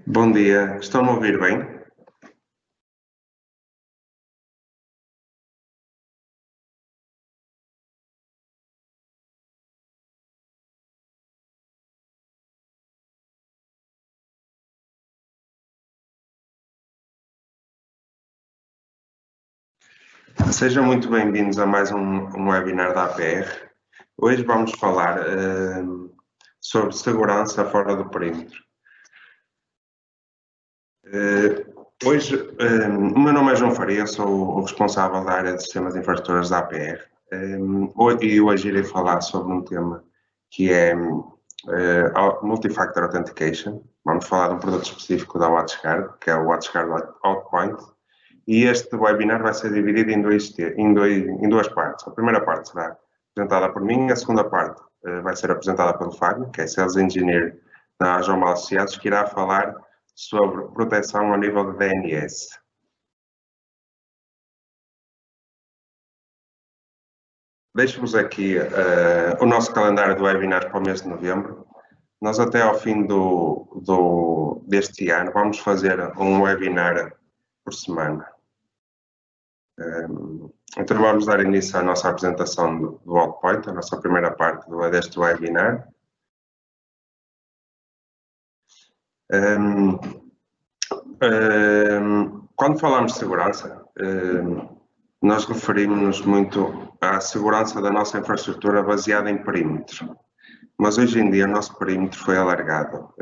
Bom dia, estão-me a ouvir bem? Sejam muito bem-vindos a mais um webinar da APR. Hoje vamos falar sobre segurança fora do perímetro. Hoje, o meu nome é João Faria, sou o responsável da área de sistemas de infraestruturas da APR e hoje irei falar sobre um tema que é Multi-Factor Authentication. Vamos falar de um produto específico da WatchGuard, que é o WatchGuard Outpoint. E este webinar vai ser dividido em duas partes. A primeira parte será apresentada por mim, a segunda parte vai ser apresentada pelo Fábio, que é Sales Engineer na João Associados, que irá falar sobre proteção ao nível de DNS. Deixo-vos aqui o nosso calendário de webinars para o mês de novembro. Nós até ao fim deste ano vamos fazer um webinar por semana. Então vamos dar início à nossa apresentação do Outpoint, a nossa primeira parte deste webinar. Quando falamos de segurança, nós referimos-nos muito à segurança da nossa infraestrutura baseada em perímetro. Mas hoje em dia o nosso perímetro foi alargado.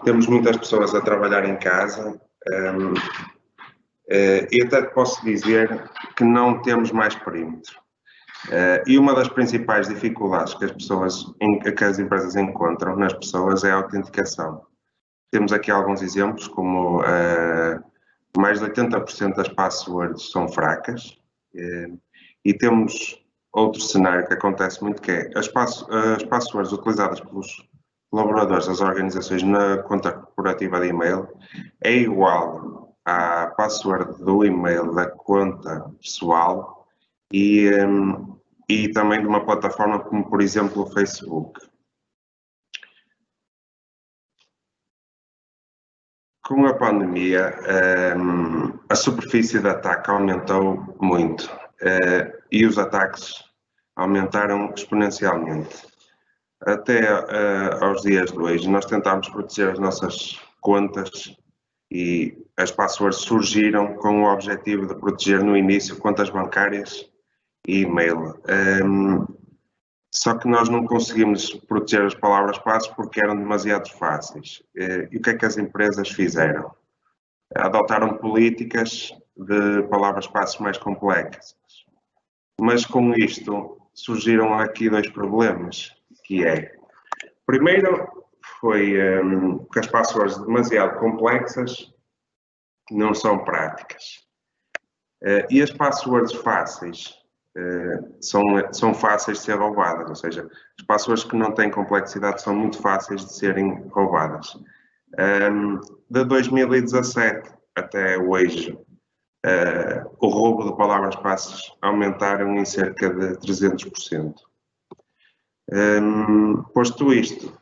Temos muitas pessoas a trabalhar em casa, e até posso dizer que não temos mais perímetro. E uma das principais dificuldades que as empresas encontram nas pessoas é a autenticação. Temos aqui alguns exemplos, como mais de 80% das passwords são fracas, e temos outro cenário que acontece muito, que é as passwords utilizadas pelos colaboradores das organizações na conta corporativa de e-mail é igual à password do e-mail da conta pessoal e também de uma plataforma como, por exemplo, o Facebook. Com a pandemia, a superfície de ataque aumentou muito e os ataques aumentaram exponencialmente. Até aos dias de hoje, nós tentámos proteger as nossas contas e as passwords surgiram com o objetivo de proteger no início contas bancárias e e-mail. Só que nós não conseguimos proteger as palavras-passe porque eram demasiado fáceis. E o que é que as empresas fizeram? Adotaram políticas de palavras-passe mais complexas. Mas com isto surgiram aqui dois problemas, que é, primeiro, foi que as passwords demasiado complexas não são práticas. E as passwords fáceis são fáceis de ser roubadas, ou seja, as passwords que não têm complexidade são muito fáceis de serem roubadas. De 2017 até hoje, o roubo de palavras-passe aumentaram em cerca de 300%. Posto isto,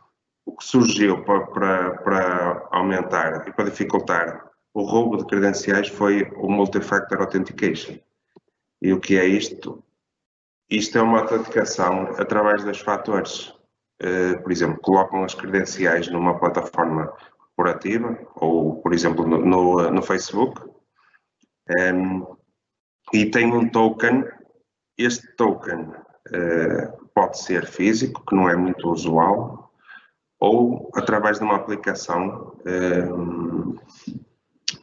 o que surgiu para aumentar e para dificultar o roubo de credenciais foi o Multi-Factor Authentication. E o que é isto? Isto é uma autenticação através dos fatores. Por exemplo, colocam as credenciais numa plataforma corporativa ou, por exemplo, no Facebook, e tem um token. Este token pode ser físico, que não é muito usual, ou através de uma aplicação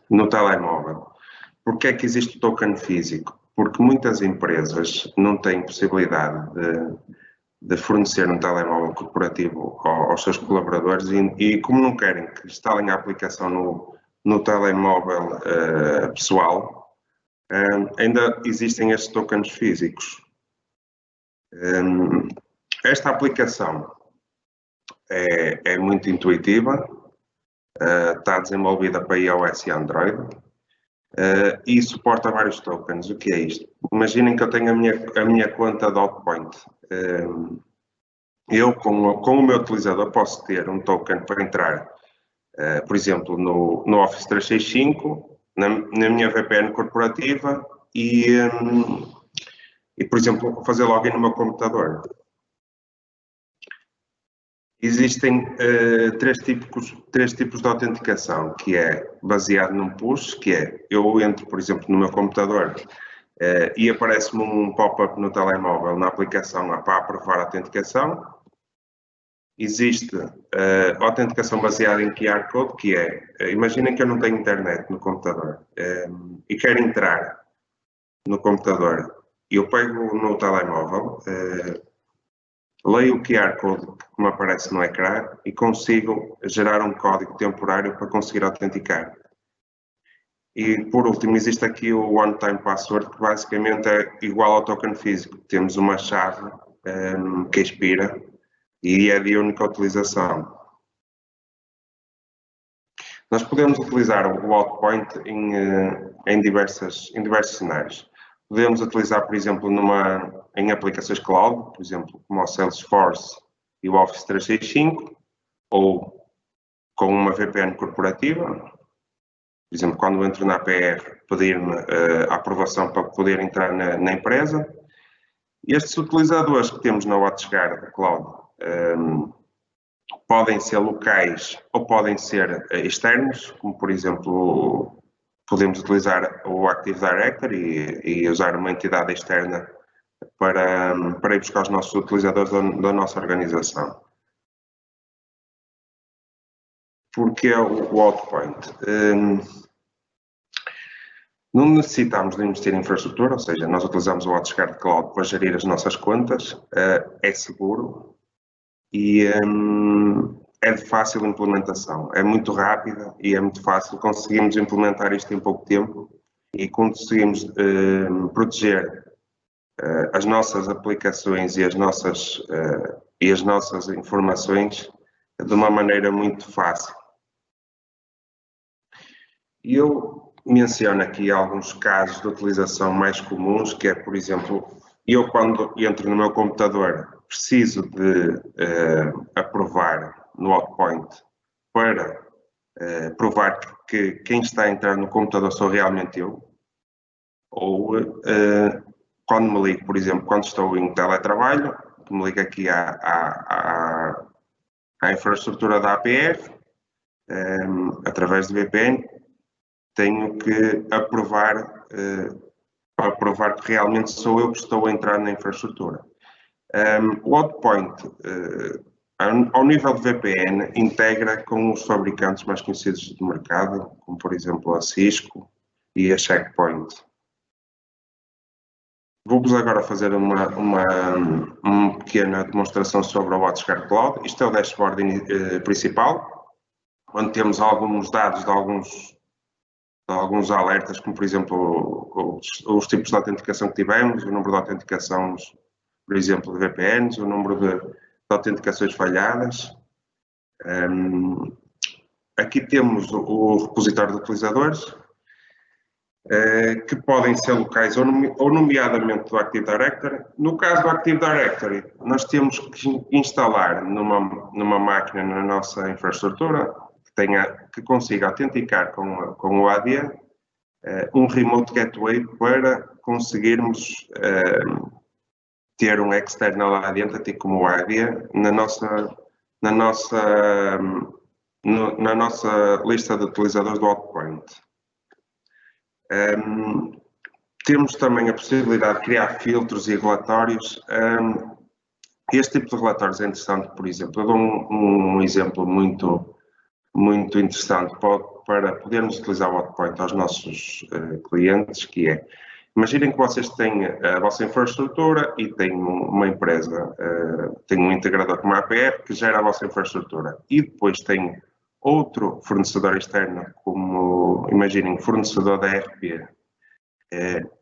no telemóvel. Por que é que existe o token físico? Porque muitas empresas não têm possibilidade de fornecer um telemóvel corporativo aos seus colaboradores e como não querem que instalem a aplicação no telemóvel pessoal, ainda existem estes tokens físicos. Esta aplicação é muito intuitiva, está desenvolvida para iOS e Android e suporta vários tokens. O que é isto? Imaginem que eu tenho a minha conta de Outpoint. Eu, com o meu utilizador, posso ter um token para entrar por exemplo, no Office 365, na minha VPN corporativa e, por exemplo, fazer login no meu computador. Existem três tipos de autenticação, que é baseado num push, que é eu entro, por exemplo, no meu computador e aparece-me um pop-up no telemóvel, na aplicação, para aprovar a autenticação. Existe autenticação baseada em QR Code, que é, imaginem que eu não tenho internet no computador e quero entrar no computador. Eu pego no telemóvel, leio o QR Code que me aparece no ecrã e consigo gerar um código temporário para conseguir autenticar. E, por último, existe aqui o One Time Password, que basicamente é igual ao token físico. Temos uma chave que expira e é de única utilização. Nós podemos utilizar o Outpoint em diversos cenários. Podemos utilizar, por exemplo, em aplicações cloud, por exemplo, como o Salesforce e o Office 365, ou com uma VPN corporativa. Por exemplo, quando entro na APR, pedir-me a aprovação para poder entrar na empresa. Estes utilizadores que temos na WatchGuard Cloud podem ser locais ou podem ser externos, como por exemplo, podemos utilizar o Active Directory e usar uma entidade externa para ir buscar os nossos utilizadores da nossa organização. Porque é o Outpoint? Não necessitamos de investir em infraestrutura, ou seja, nós utilizamos o WatchGuard Cloud para gerir as nossas contas, é seguro e é de fácil implementação, é muito rápida e é muito fácil, conseguimos implementar isto em pouco tempo e conseguimos proteger as nossas aplicações e as nossas informações de uma maneira muito fácil. E eu menciono aqui alguns casos de utilização mais comuns, que é, por exemplo, eu quando entro no meu computador preciso de aprovar no Outpoint para provar que quem está a entrar no computador sou realmente eu, ou quando me ligo, por exemplo, quando estou em teletrabalho, me ligo aqui à infraestrutura da APR, através de VPN, tenho que aprovar para provar que realmente sou eu que estou a entrar na infraestrutura. O Outpoint, ao nível de VPN, integra com os fabricantes mais conhecidos do mercado, como por exemplo a Cisco e a Checkpoint. Vou-vos agora fazer uma pequena demonstração sobre o WatchGuard Cloud. Isto é o dashboard principal, onde temos alguns dados de alguns alertas, como por exemplo os tipos de autenticação que tivemos, o número de autenticações, por exemplo, de VPNs, o número de autenticações falhadas. Aqui temos o repositório de utilizadores, que podem ser locais ou nomeadamente do Active Directory. No caso do Active Directory, nós temos que instalar numa máquina na nossa infraestrutura que consiga autenticar com o AD um Remote Gateway para conseguirmos ter um External Identity como o AD na nossa lista de utilizadores do Outpoint. Temos também a possibilidade de criar filtros e relatórios. Este tipo de relatórios é interessante, por exemplo, eu dou um exemplo muito interessante para podermos utilizar o Outpoint aos nossos clientes, que é, imaginem que vocês têm a vossa infraestrutura e têm uma empresa, tem um integrador como a APR que gera a vossa infraestrutura e depois tem outro fornecedor externo, como, imaginem, fornecedor da ERP,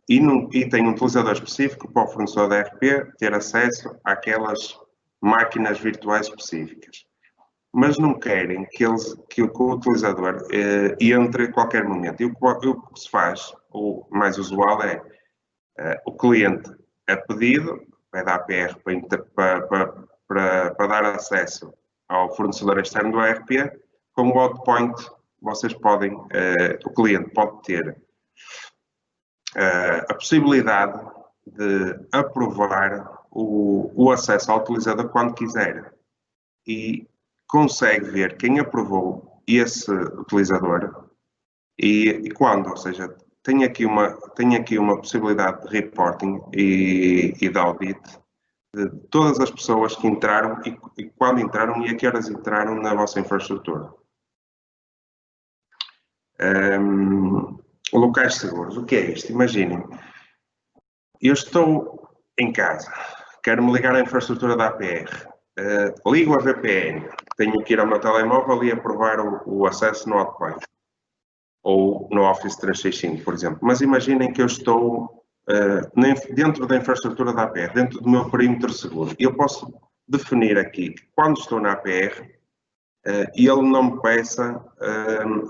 e tem um utilizador específico para o fornecedor da ERP ter acesso àquelas máquinas virtuais específicas. Mas não querem que o utilizador entre a qualquer momento. E o que se faz, o mais usual é o cliente é pedido, pede à APR para dar acesso ao fornecedor externo do ERP, com o Outpoint, vocês podem, o cliente pode ter a possibilidade de aprovar o acesso ao utilizador quando quiser e consegue ver quem aprovou esse utilizador e quando, ou seja, tem aqui uma possibilidade de reporting e de audit de todas as pessoas que entraram e quando entraram e a que horas entraram na vossa infraestrutura. Locais seguros, o que é isto? Imaginem, eu estou em casa, quero me ligar à infraestrutura da APR, ligo a VPN, tenho que ir ao meu telemóvel e aprovar o acesso no Outpoint ou no Office 365, por exemplo. Mas imaginem que eu estou dentro da infraestrutura da APR, dentro do meu perímetro seguro. Eu posso definir aqui que quando estou na APR, ele não me peça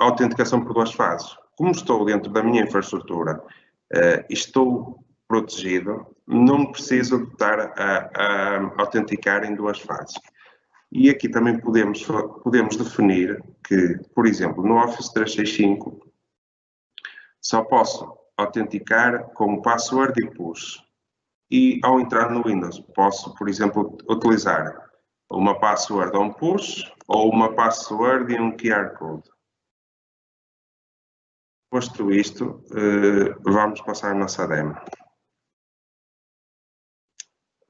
autenticação por 2 fases. Como estou dentro da minha infraestrutura, estou protegido, não preciso estar a autenticar em 2 fases. E aqui também podemos definir que, por exemplo, no Office 365, só posso autenticar com password e push. E ao entrar no Windows, posso, por exemplo, utilizar uma password on push ou uma password e um QR Code. Posto isto, vamos passar a nossa demo.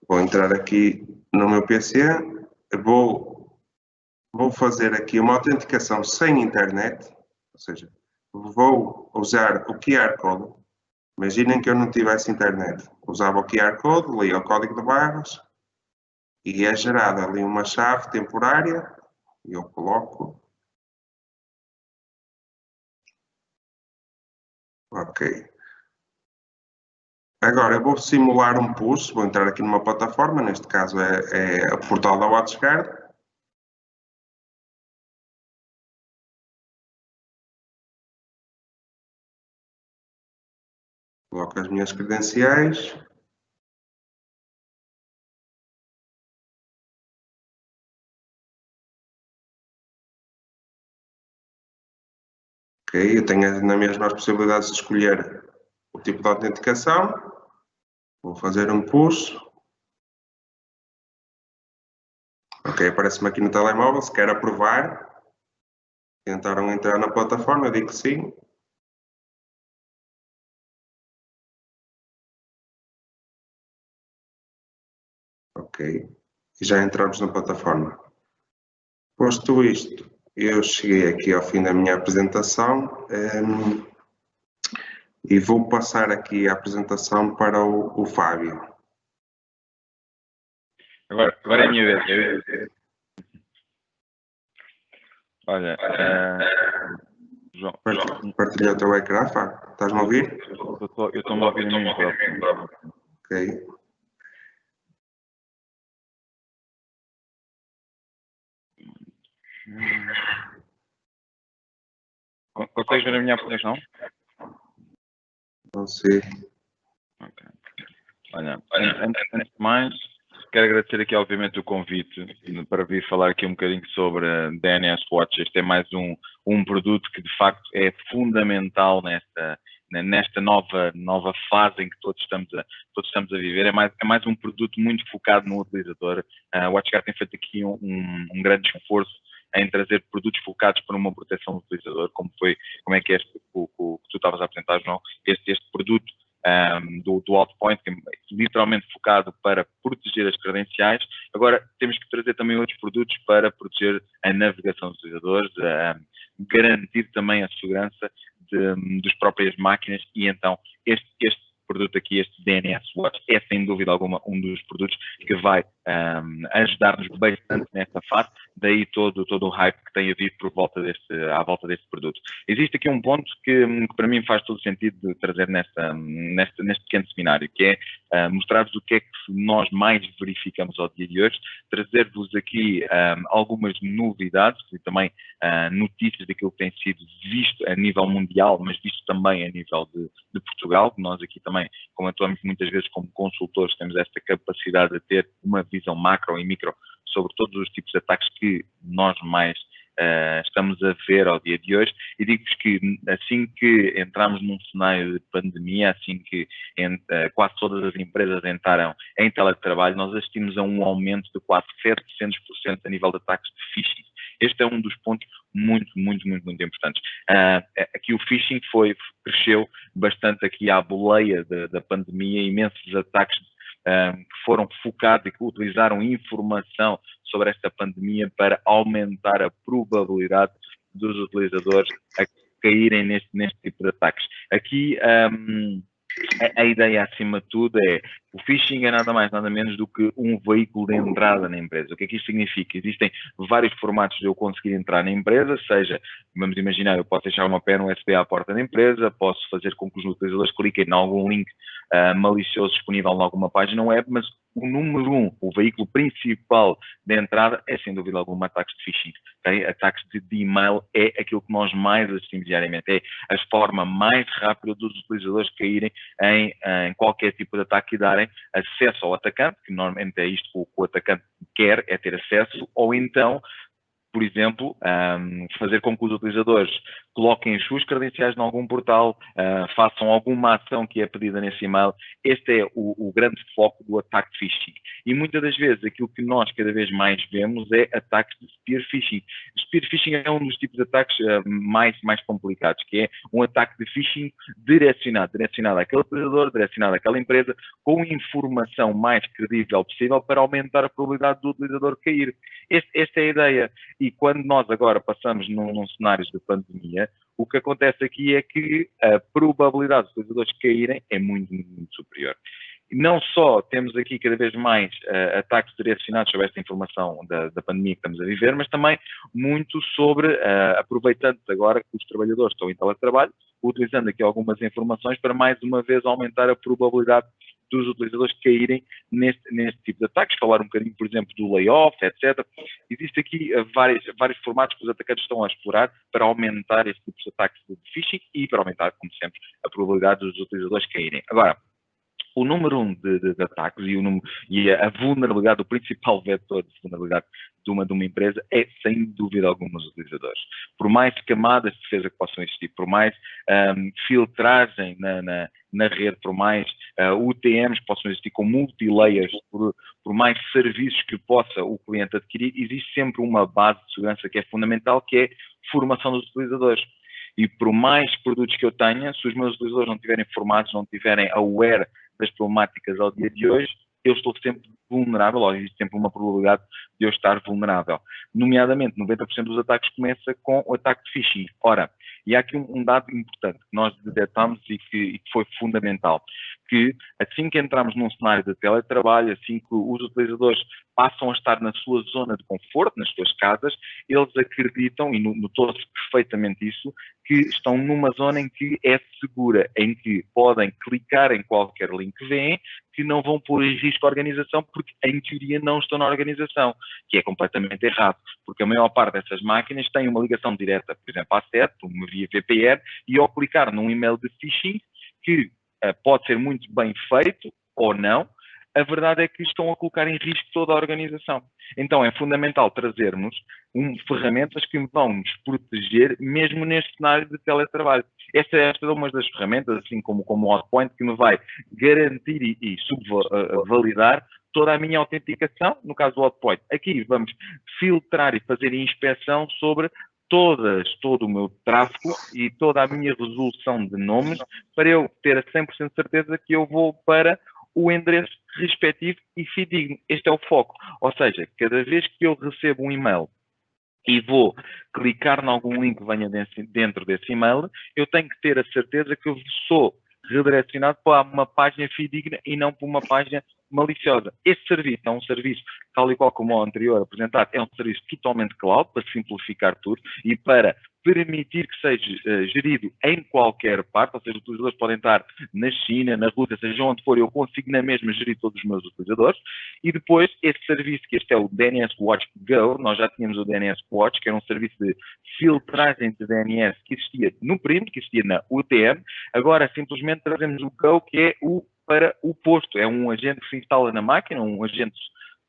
Vou entrar aqui no meu PC, vou fazer aqui uma autenticação sem internet, ou seja, vou usar o QR Code. Imaginem que eu não tivesse internet. Usava o QR Code, lia o código de barras e é gerada ali uma chave temporária e eu coloco. Ok. Agora eu vou simular um push, vou entrar aqui numa plataforma, neste caso é o portal da WatchGuard. Coloco as minhas credenciais. Ok, eu tenho na mesma as possibilidades de escolher o tipo de autenticação. Vou fazer um push. Ok, aparece-me aqui no telemóvel, se quer aprovar. Tentaram entrar na plataforma, eu digo que sim. Ok, e já entramos na plataforma. Posto isto, eu cheguei aqui ao fim da minha apresentação e vou passar aqui a apresentação para o Fábio. Agora é a minha vez. Olha, João. Partilha o teu ecrã, Fábio. Estás-me a ouvir? Eu estou-me a ouvir a mim próprio. Ok. Consegues ver a minha apresentação? Não sei. Ok. Olha, antes de mais, quero agradecer aqui, obviamente, o convite para vir falar aqui um bocadinho sobre a DNS Watch. Este é mais um produto que, de facto, é fundamental nesta nova fase em que todos estamos a viver. É mais um produto muito focado no utilizador. A WatchGuard tem feito aqui um grande esforço em trazer produtos focados para uma proteção do utilizador, como é que este o que tu estavas a apresentar, João. Este produto do Outpoint, que é literalmente focado para proteger as credenciais. Agora, temos que trazer também outros produtos para proteger a navegação dos utilizadores, garantir também a segurança das próprias máquinas e então este produto aqui, este DNS Watch, é sem dúvida alguma um dos produtos que vai ajudar-nos bastante nesta fase, daí todo o hype que tem havido à volta deste produto. Existe aqui um ponto que para mim faz todo sentido de trazer neste pequeno seminário, que é mostrar-vos o que é que nós mais verificamos ao dia de hoje, trazer-vos aqui algumas novidades e também notícias daquilo que tem sido visto a nível mundial, mas visto também a nível de Portugal. Nós aqui também, como atuamos muitas vezes como consultores, temos esta capacidade de ter uma visão macro e micro sobre todos os tipos de ataques que nós mais estamos a ver ao dia de hoje. E digo-vos que assim que entramos num cenário de pandemia, assim que quase todas as empresas entraram em teletrabalho, nós assistimos a um aumento de quase 700% a nível de ataques de phishing. Este é um dos pontos muito importantes. Aqui o phishing cresceu bastante aqui à boleia da pandemia, imensos ataques que foram focados e que utilizaram informação sobre esta pandemia para aumentar a probabilidade dos utilizadores a caírem neste tipo de ataques. Aqui a ideia acima de tudo é o phishing é nada mais nada menos do que um veículo de entrada na empresa. O que é que isto significa? Existem vários formatos de eu conseguir entrar na empresa, seja, vamos imaginar, eu posso deixar uma pena USB à porta da empresa, posso fazer com que os utilizadores cliquem em algum link malicioso disponível em alguma página web, mas o número um, o veículo principal de entrada é, sem dúvida alguma, ataques de phishing. Okay? Ataques de e-mail é aquilo que nós mais assistimos diariamente. É a forma mais rápida dos utilizadores caírem em qualquer tipo de ataque e darem acesso ao atacante, que normalmente é isto que o atacante quer, é ter acesso, ou então, por exemplo, fazer com que os utilizadores coloquem as suas credenciais em algum portal, façam alguma ação que é pedida nesse e-mail. Este é o grande foco do ataque de phishing. E muitas das vezes aquilo que nós cada vez mais vemos é ataques de spear phishing. Spear phishing é um dos tipos de ataques mais complicados, que é um ataque de phishing direcionado àquele utilizador, direcionado àquela empresa, com informação mais credível possível para aumentar a probabilidade do utilizador cair. Esta é a ideia. E quando nós agora passamos num cenário de pandemia, o que acontece aqui é que a probabilidade dos utilizadores caírem é muito superior. Não só temos aqui cada vez mais ataques direcionados sobre esta informação da pandemia que estamos a viver, mas também muito sobre, aproveitando agora que os trabalhadores estão em teletrabalho, utilizando aqui algumas informações para mais uma vez aumentar a probabilidade dos utilizadores caírem neste tipo de ataques. Falar um bocadinho, por exemplo, do layoff, etc. Existem aqui vários formatos que os atacantes estão a explorar para aumentar este tipo de ataques de phishing e para aumentar, como sempre, a probabilidade dos utilizadores caírem. Agora, o número 1 de ataques e a vulnerabilidade, o principal vetor de vulnerabilidade de uma empresa é, sem dúvida alguma, os utilizadores. Por mais camadas de defesa que possam existir, por mais filtragem na rede, por mais UTMs que possam existir com multi-layers, por mais serviços que possa o cliente adquirir, existe sempre uma base de segurança que é fundamental, que é formação dos utilizadores. E por mais produtos que eu tenha, se os meus utilizadores não estiverem formados, não estiverem aware das problemáticas ao dia de hoje, eu estou sempre vulnerável, ou existe sempre uma probabilidade de eu estar vulnerável. Nomeadamente, 90% dos ataques começa com o ataque de phishing. Ora, e há aqui um dado importante que nós detectamos e que foi fundamental, que assim que entramos num cenário de teletrabalho, assim que os utilizadores passam a estar na sua zona de conforto, nas suas casas, eles acreditam, e notou-se perfeitamente isso, que estão numa zona em que é segura, em que podem clicar em qualquer link que vêm, que não vão pôr em risco a organização, porque em teoria não estão na organização, que é completamente errado, porque a maior parte dessas máquinas têm uma ligação direta, por exemplo, à SET, uma via VPN, e ao clicar num e-mail de phishing, que pode ser muito bem feito ou não, a verdade é que estão a colocar em risco toda a organização. Então é fundamental trazermos ferramentas que vão nos proteger mesmo neste cenário de teletrabalho. Esta é uma das ferramentas, assim como o Hotpoint, que me vai garantir e subvalidar toda a minha autenticação, no caso do Hotpoint. Aqui vamos filtrar e fazer inspeção sobre todo o meu tráfego e toda a minha resolução de nomes para eu ter a 100% de certeza que eu vou para o endereço respectivo e fidedigno. Este é o foco. Ou seja, cada vez que eu recebo um e-mail e vou clicar em algum link que venha dentro desse e-mail, eu tenho que ter a certeza que eu sou redirecionado para uma página fidedigna e não para uma página maliciosa. Este serviço é um serviço, tal e qual como o anterior apresentado, é um serviço totalmente cloud, para simplificar tudo e para permitir que seja gerido em qualquer parte, ou seja, os utilizadores podem estar na China, na Rússia, seja onde for, eu consigo na mesma gerir todos os meus utilizadores. E depois, esse serviço, que este é o DNS Watch Go, nós já tínhamos o DNS Watch, que era um serviço de filtragem de DNS que existia no perímetro, que existia na UTM. Agora, simplesmente trazemos o Go, que é para o posto. É um agente que se instala na máquina, um agente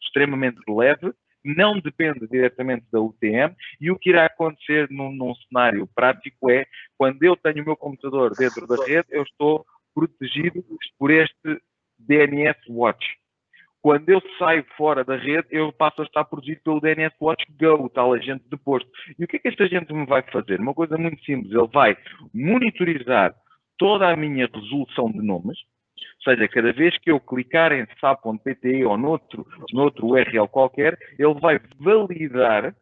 extremamente leve, não depende diretamente da UTM, e o que irá acontecer num cenário prático é, quando eu tenho o meu computador dentro da rede, eu estou protegido por este DNS Watch. Quando eu saio fora da rede, eu passo a estar protegido pelo DNS Watch Go, o tal agente de posto. E o que é que este agente me vai fazer? Uma coisa muito simples, ele vai monitorizar toda a minha resolução de nomes, ou seja, cada vez que eu clicar em sap.pt ou noutro URL qualquer, ele vai validar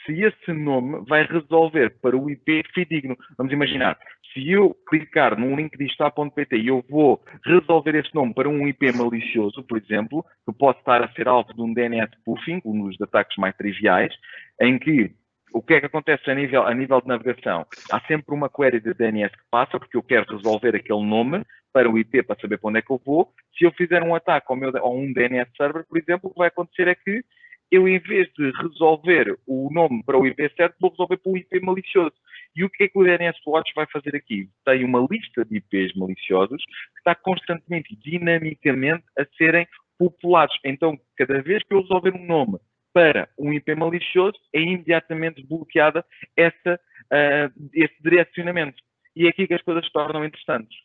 se esse nome vai resolver para o IP fidedigno. Vamos imaginar, se eu clicar num link de sap.pt e eu vou resolver esse nome para um IP malicioso, por exemplo, que pode estar a ser alvo de um DNS spoofing, um dos ataques mais triviais, em que o que é que acontece a nível de navegação? Há sempre uma query de DNS que passa, porque eu quero resolver aquele nome para o IP, para saber para onde é que eu vou. Se eu fizer um ataque a um DNS server, por exemplo, o que vai acontecer é que eu, em vez de resolver o nome para o IP certo, vou resolver para o IP malicioso. E o que é que o DNS Watch vai fazer aqui? Tem uma lista de IPs maliciosos que está constantemente, dinamicamente, a serem populados. Então, cada vez que eu resolver um nome para um IP malicioso, é imediatamente bloqueada esse direcionamento. E é aqui que as coisas se tornam interessantes.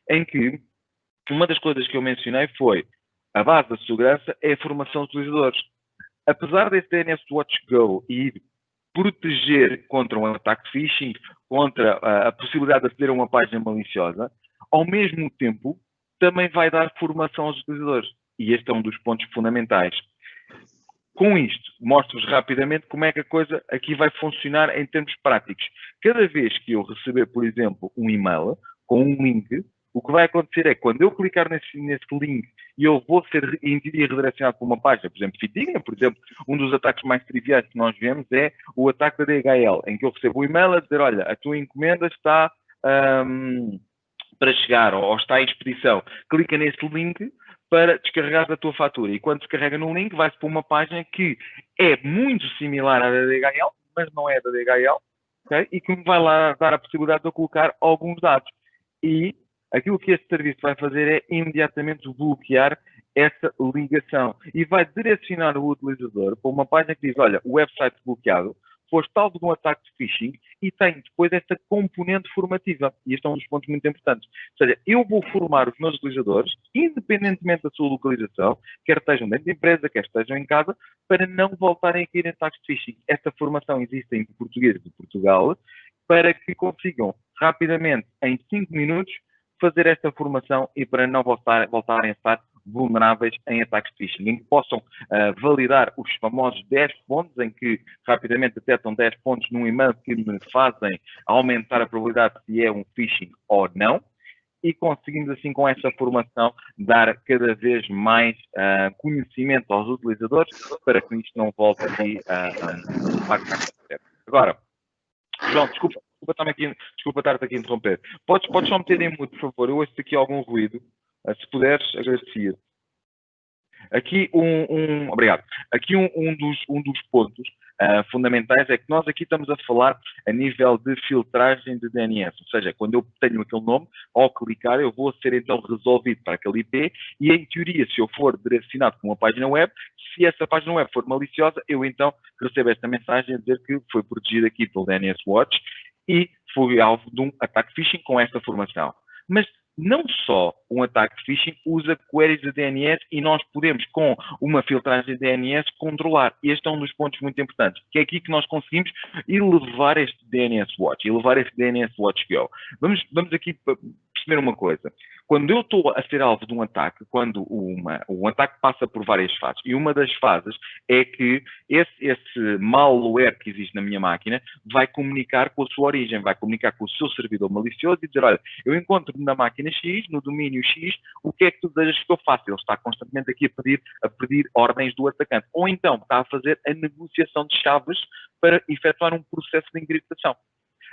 Em que uma das coisas que eu mencionei foi a base da segurança é a formação dos utilizadores. Apesar desse DNS Watch Go ir proteger contra um ataque phishing, contra a possibilidade de aceder a uma página maliciosa, ao mesmo tempo também vai dar formação aos utilizadores. E este é um dos pontos fundamentais. Com isto, mostro-vos rapidamente como é que a coisa aqui vai funcionar em termos práticos. Cada vez que eu receber, por exemplo, um e-mail com um link, o que vai acontecer é que quando eu clicar nesse link e eu vou ser redirecionado para uma página, por exemplo, fidedigna, por exemplo, um dos ataques mais triviais que nós vemos é o ataque da DHL, em que eu recebo um e-mail a dizer, olha, a tua encomenda está para chegar ou está em expedição. Clica nesse link para descarregar a tua fatura. E quando se carrega no link, vai-se para uma página que é muito similar à da DHL, mas não é da DHL, okay? E que me vai lá dar a possibilidade de eu colocar alguns dados. E aquilo que este serviço vai fazer é imediatamente bloquear essa ligação e vai direcionar o utilizador para uma página que diz, olha, o website bloqueado, foste alvo de um ataque de phishing e tem depois esta componente formativa. E este é um dos pontos muito importantes. Ou seja, eu vou formar os meus utilizadores, independentemente da sua localização, quer estejam dentro da empresa, quer estejam em casa, para não voltarem a cair em ataques de phishing. Esta formação existe em português de Portugal para que consigam rapidamente, em 5 minutos, fazer esta formação e para não voltarem a estar vulneráveis em ataques de phishing, em que possam validar os famosos 10 pontos, em que rapidamente detectam 10 pontos num e-mail que me fazem aumentar a probabilidade de se é um phishing ou não, e conseguimos assim com essa formação dar cada vez mais conhecimento aos utilizadores para que isto não volte aqui a acontecer. Agora, João, desculpa estar-te aqui a interromper. Podes só meter em mute, por favor? Eu ouço aqui algum ruído. Se puderes, agradecia. Aqui obrigado. Aqui um dos pontos fundamentais é que nós aqui estamos a falar a nível de filtragem de DNS, ou seja, quando eu tenho aquele nome, ao clicar eu vou ser então resolvido para aquele IP e em teoria, se eu for direcionado para uma página web, se essa página web for maliciosa, eu então recebo esta mensagem a dizer que foi protegido aqui pelo DNS Watch e foi alvo de um ataque phishing com esta formação. Mas não só um ataque de phishing usa queries de DNS e nós podemos, com uma filtragem de DNS, controlar. Este é um dos pontos muito importantes, que é aqui que nós conseguimos elevar este DNS Watch, elevar este DNS Watch Go. Vamos aqui perceber uma coisa. Quando eu estou a ser alvo de um ataque, quando um ataque passa por várias fases, e uma das fases é que esse malware que existe na minha máquina vai comunicar com a sua origem, vai comunicar com o seu servidor malicioso e dizer, olha, eu encontro na máquina X, no domínio X, o que é que tu desejas que eu faça? Ele está constantemente aqui a pedir ordens do atacante. Ou então está a fazer a negociação de chaves para efetuar um processo de encriptação.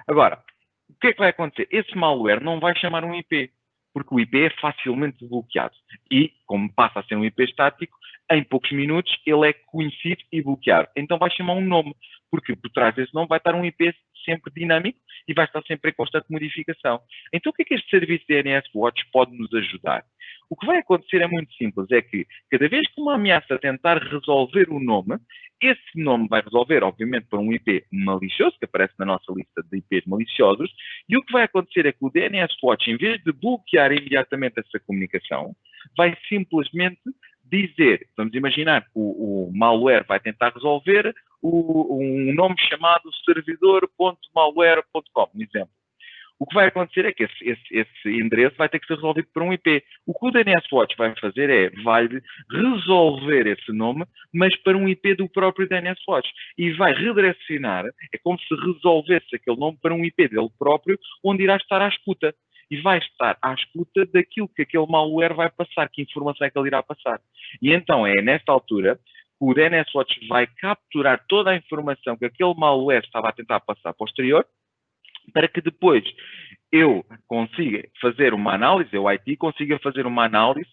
Agora, o que é que vai acontecer? Esse malware não vai chamar um IP, porque o IP é facilmente bloqueado. E, como passa a ser um IP estático, em poucos minutos ele é conhecido e bloqueado. Então vai chamar um nome, porque por trás desse nome vai estar um IP sempre dinâmico e vai estar sempre em constante modificação. Então o que é que este serviço de DNS Watch pode nos ajudar? O que vai acontecer é muito simples, é que cada vez que uma ameaça tentar resolver o nome, esse nome vai resolver, obviamente, para um IP malicioso, que aparece na nossa lista de IPs maliciosos, e o que vai acontecer é que o DNS Watch, em vez de bloquear imediatamente essa comunicação, vai simplesmente dizer, vamos imaginar que o malware vai tentar resolver um nome chamado servidor.malware.com, um exemplo. O que vai acontecer é que esse endereço vai ter que ser resolvido por um IP. O que o DNS Watch vai fazer é, vai resolver esse nome, mas para um IP do próprio DNS Watch. E vai redirecionar, é como se resolvesse aquele nome para um IP dele próprio, onde irá estar à escuta. E vai estar à escuta daquilo que aquele malware vai passar, que informação é que ele irá passar. E então é nesta altura que o DNS Watch vai capturar toda a informação que aquele malware estava a tentar passar para o exterior, para que depois eu consiga fazer uma análise, o IT consiga fazer uma análise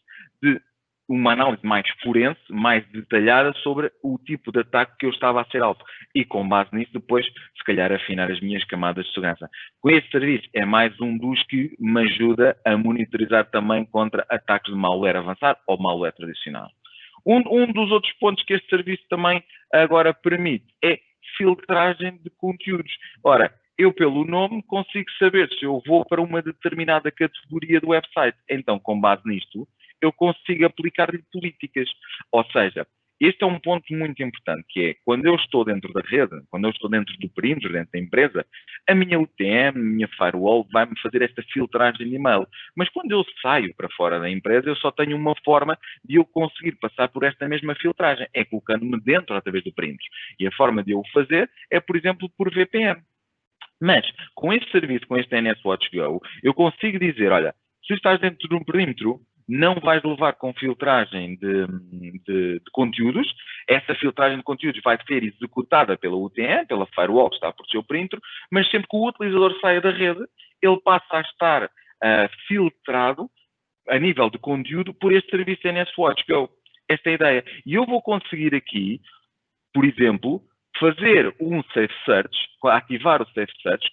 mais forense, mais detalhada sobre o tipo de ataque que eu estava a ser alvo. E com base nisso, depois, se calhar, afinar as minhas camadas de segurança. Com esse serviço, é mais um dos que me ajuda a monitorizar também contra ataques de malware avançado ou malware tradicional. Um dos outros pontos que este serviço também agora permite é filtragem de conteúdos. Ora, eu, pelo nome, consigo saber se eu vou para uma determinada categoria do website. Então, com base nisto, eu consigo aplicar-lhe políticas. Ou seja, este é um ponto muito importante, que é, quando eu estou dentro da rede, quando eu estou dentro do perímetro, dentro da empresa, a minha UTM, a minha firewall, vai-me fazer esta filtragem de e-mail. Mas quando eu saio para fora da empresa, eu só tenho uma forma de eu conseguir passar por esta mesma filtragem, é colocando-me dentro, através do perímetro. E a forma de eu o fazer é, por exemplo, por VPN. Mas, com este serviço, com este DNS Watch Go, eu consigo dizer, olha, se estás dentro de um perímetro, não vais levar com filtragem de conteúdos. Essa filtragem de conteúdos vai ser executada pela UTM, pela firewall que está por seu perímetro, mas sempre que o utilizador saia da rede, ele passa a estar filtrado a nível de conteúdo por este serviço DNS Watch Go. Esta é a ideia. E eu vou conseguir aqui, por exemplo, fazer um Safe Search, ativar o Safe Search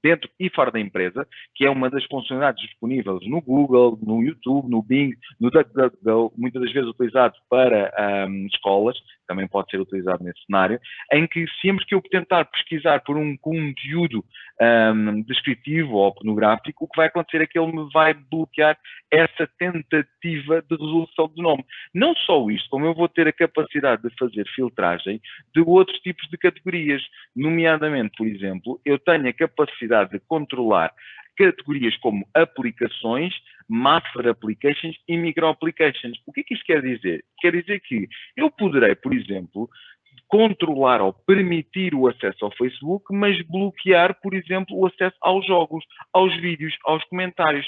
dentro e fora da empresa, que é uma das funcionalidades disponíveis no Google, no YouTube, no Bing, no DuckDuckGo, muitas das vezes utilizado para escolas, também pode ser utilizado nesse cenário, em que sempre que eu tentar pesquisar por um conteúdo descritivo ou pornográfico, o que vai acontecer é que ele me vai bloquear essa tentativa de resolução do nome. Não só isto, como eu vou ter a capacidade de fazer filtragem de outros tipos de categorias, nomeadamente, por exemplo, eu tenho a capacidade de controlar categorias como aplicações, master applications e micro applications. O que é que isto quer dizer? Quer dizer que eu poderei, por exemplo, controlar ou permitir o acesso ao Facebook, mas bloquear, por exemplo, o acesso aos jogos, aos vídeos, aos comentários,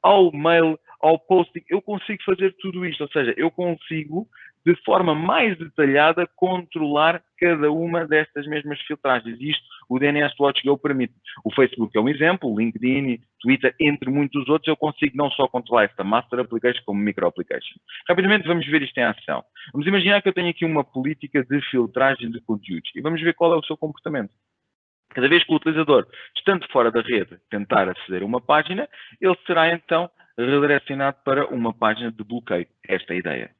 ao mail, ao posting. Eu consigo fazer tudo isto, ou seja, eu consigo, de forma mais detalhada, controlar cada uma destas mesmas filtragens. Isto o DNS Watch Go permite. O Facebook é um exemplo, o LinkedIn, Twitter, entre muitos outros, eu consigo não só controlar esta master application como micro application. Rapidamente vamos ver isto em ação. Vamos imaginar que eu tenho aqui uma política de filtragem de conteúdos e vamos ver qual é o seu comportamento. Cada vez que o utilizador, estando fora da rede, tentar aceder a uma página, ele será então redirecionado para uma página de bloqueio. Esta é a ideia.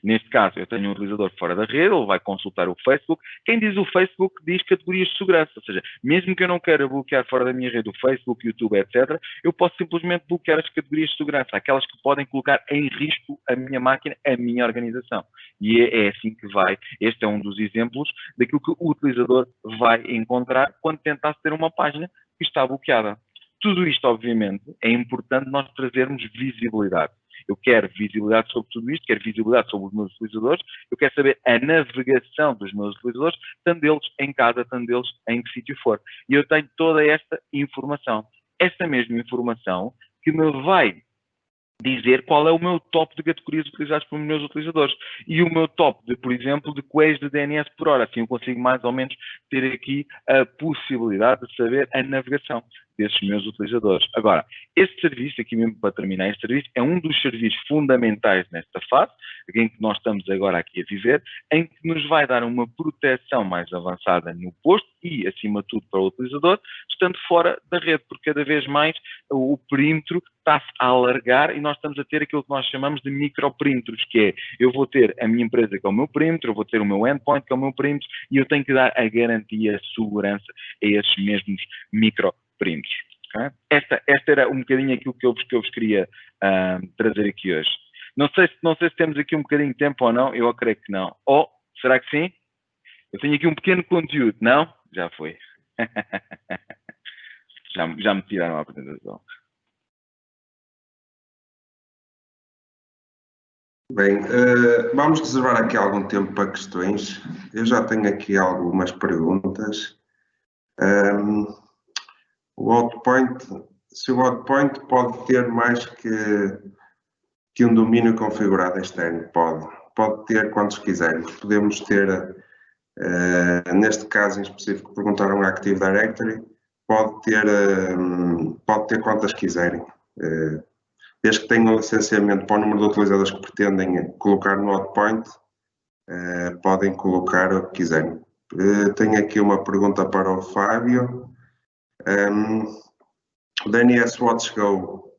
Neste caso, eu tenho um utilizador fora da rede, ele vai consultar o Facebook. Quem diz o Facebook diz categorias de segurança, ou seja, mesmo que eu não queira bloquear fora da minha rede o Facebook, YouTube, etc., eu posso simplesmente bloquear as categorias de segurança, aquelas que podem colocar em risco a minha máquina, a minha organização. E é assim que vai. Este é um dos exemplos daquilo que o utilizador vai encontrar quando tenta aceder a uma página que está bloqueada. Tudo isto, obviamente, é importante nós trazermos visibilidade. Eu quero visibilidade sobre tudo isto, quero visibilidade sobre os meus utilizadores, eu quero saber a navegação dos meus utilizadores, tanto deles em casa, tanto deles em que sítio for. E eu tenho toda esta informação. Esta mesma informação que me vai dizer qual é o meu top de categorias utilizadas pelos meus utilizadores. E o meu top, por exemplo, de queries de DNS por hora. Assim eu consigo mais ou menos ter aqui a possibilidade de saber a navegação. desses meus utilizadores. Agora, este serviço, aqui mesmo para terminar, este serviço é um dos serviços fundamentais nesta fase, em que nós estamos agora aqui a viver, em que nos vai dar uma proteção mais avançada no posto e, acima de tudo, para o utilizador, estando fora da rede, porque cada vez mais o perímetro está-se a alargar e nós estamos a ter aquilo que nós chamamos de microperímetros, que é, eu vou ter a minha empresa que é o meu perímetro, eu vou ter o meu endpoint que é o meu perímetro e eu tenho que dar a garantia, a segurança a esses mesmos microperímetros. Okay? Esta era um bocadinho aquilo que eu vos queria trazer aqui hoje. Não sei se temos aqui um bocadinho de tempo ou não, eu creio que não. Ou, será que sim? Eu tenho aqui um pequeno conteúdo, não? Já foi. já me tiraram a apresentação. Bem, vamos reservar aqui algum tempo para questões. Eu já tenho aqui algumas perguntas. O Outpoint, se o Outpoint pode ter mais que um domínio configurado externo, pode ter quantos quisermos. Podemos ter, neste caso em específico, perguntaram a Active Directory, pode ter quantas quiserem. Desde que tenham licenciamento para o número de utilizadores que pretendem colocar no Outpoint, podem colocar o que quiserem. Tenho aqui uma pergunta para o Fábio. O DNS WatchGo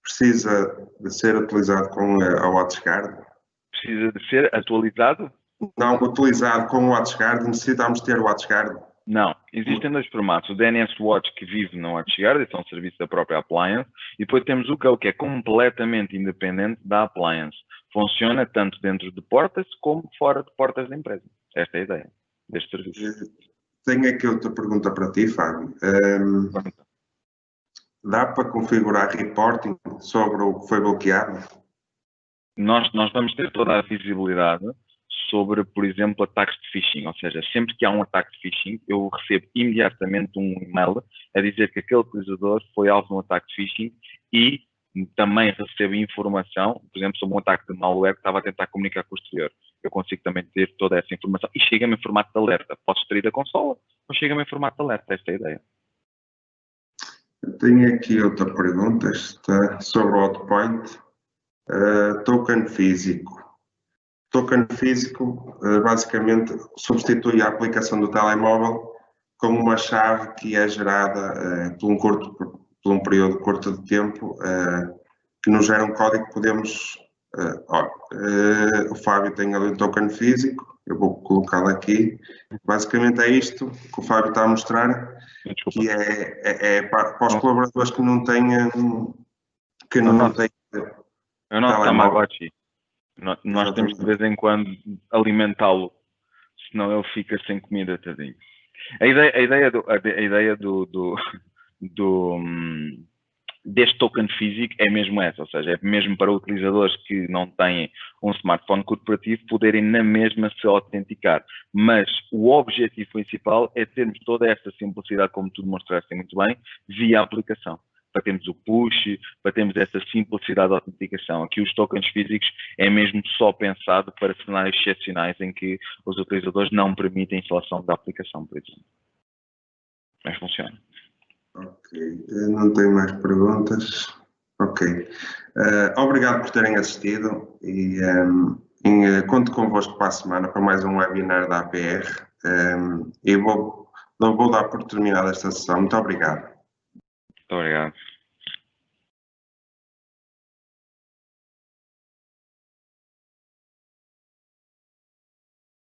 precisa de ser utilizado com a WatchGuard? Precisa de ser atualizado? Não, utilizado com o WatchGuard, necessitamos ter o WatchGuard? Não, existem dois formatos. O DNS Watch, que vive no WatchGuard, esse é um serviço da própria appliance, e depois temos o Go, que é completamente independente da appliance. Funciona tanto dentro de portas como fora de portas da empresa. Esta é a ideia deste serviço. Tenho aqui outra pergunta para ti, Fábio. Dá para configurar reporting sobre o que foi bloqueado? Nós vamos ter toda a visibilidade sobre, por exemplo, ataques de phishing. Ou seja, sempre que há um ataque de phishing, eu recebo imediatamente um e-mail a dizer que aquele utilizador foi alvo de um ataque de phishing e também recebo informação, por exemplo, sobre um ataque de malware que estava a tentar comunicar com o exterior. Eu consigo também ter toda essa informação e chega-me em formato de alerta. Posso extrair da consola ou chega-me em formato de alerta. Esta é a ideia. Tenho aqui outra pergunta sobre o Outpoint. Token físico. Token físico basicamente substitui a aplicação do telemóvel como uma chave que é gerada por um período curto de tempo que nos gera um código que podemos... o Fábio tem ali um token físico, eu vou colocá-lo aqui. Basicamente é isto que o Fábio está a mostrar, que é para os colaboradores que não têm... É o nosso Tamagotchi. Nós temos de vez em quando alimentá-lo, senão ele fica sem comida, tadinho. A ideia deste token físico é mesmo essa, ou seja, é mesmo para utilizadores que não têm um smartphone corporativo poderem na mesma se autenticar. Mas o objetivo principal é termos toda esta simplicidade, como tu demonstraste muito bem, via aplicação. Para termos o push, para termos essa simplicidade de autenticação. Aqui os tokens físicos é mesmo só pensado para cenários excepcionais em que os utilizadores não permitem a instalação da aplicação, por exemplo. Mas funciona. Ok, não tenho mais perguntas. Ok. Obrigado por terem assistido e conto convosco para a semana para mais um webinar da APR. E vou dar por terminada esta sessão. Muito obrigado. Muito obrigado.